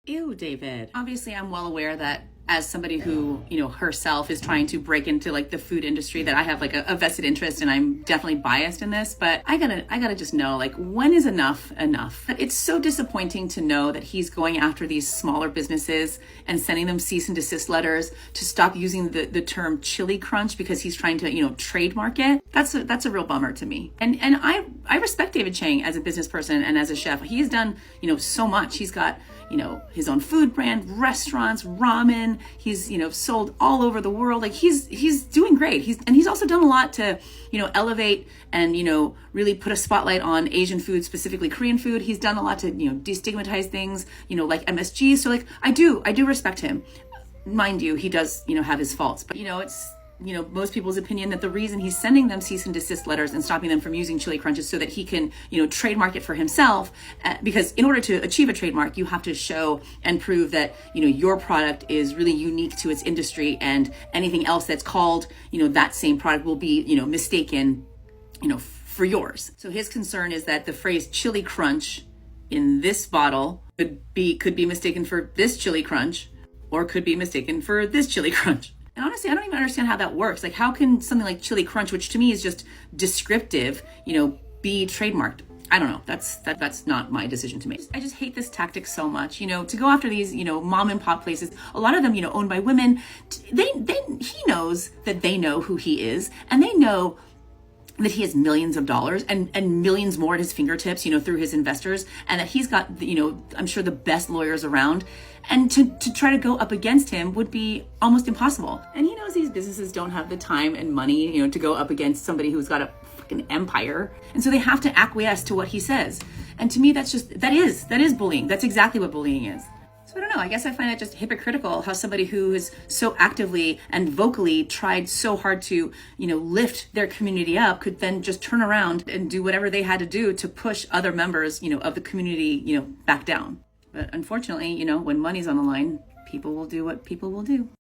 Ew, David. Obviously, I'm well aware that as somebody who, herself is trying to break into like the food industry, that I have like a vested interest, and I'm definitely biased in this, but I gotta just know, like, when is enough enough? It's so disappointing to know that he's going after these smaller businesses and sending them cease and desist letters to stop using the term chili crunch because he's trying to, trademark it. That's a real bummer to me. And I respect David Chang as a business person and as a chef. He has done, so much. He's got, his own food brand, restaurants, ramen. He's, sold all over the world. Like he's doing great. He's also done a lot to, elevate and, really put a spotlight on Asian food, specifically Korean food. He's done a lot to, destigmatize things, like MSG. So like, I do respect him. Mind you, he does, have his faults, but it's, most people's opinion that the reason he's sending them cease and desist letters and stopping them from using chili crunch is so that he can, trademark it for himself. Because in order to achieve a trademark, you have to show and prove that, your product is really unique to its industry, and anything else that's called, that same product will be, mistaken, for yours. So his concern is that the phrase chili crunch in this bottle could be mistaken for this chili crunch, or could be mistaken for this chili crunch. And honestly, I don't even understand how that works. Like, how can something like chili crunch, which to me is just descriptive, be trademarked? I don't know. That's not my decision to make. I just hate this tactic so much, to go after these, mom and pop places, a lot of them, owned by women. He knows that they know who he is, and they know that he has millions of dollars and millions more at his fingertips, through his investors, and that he's got, I'm sure the best lawyers around. And to try to go up against him would be almost impossible. And he knows these businesses don't have the time and money, to go up against somebody who's got a fucking empire. And so they have to acquiesce to what he says. And to me, that is bullying. That's exactly what bullying is. So I don't know, I guess I find it just hypocritical how somebody who has so actively and vocally tried so hard to, lift their community up could then just turn around and do whatever they had to do to push other members, of the community, back down. But unfortunately, when money's on the line, people will do what people will do.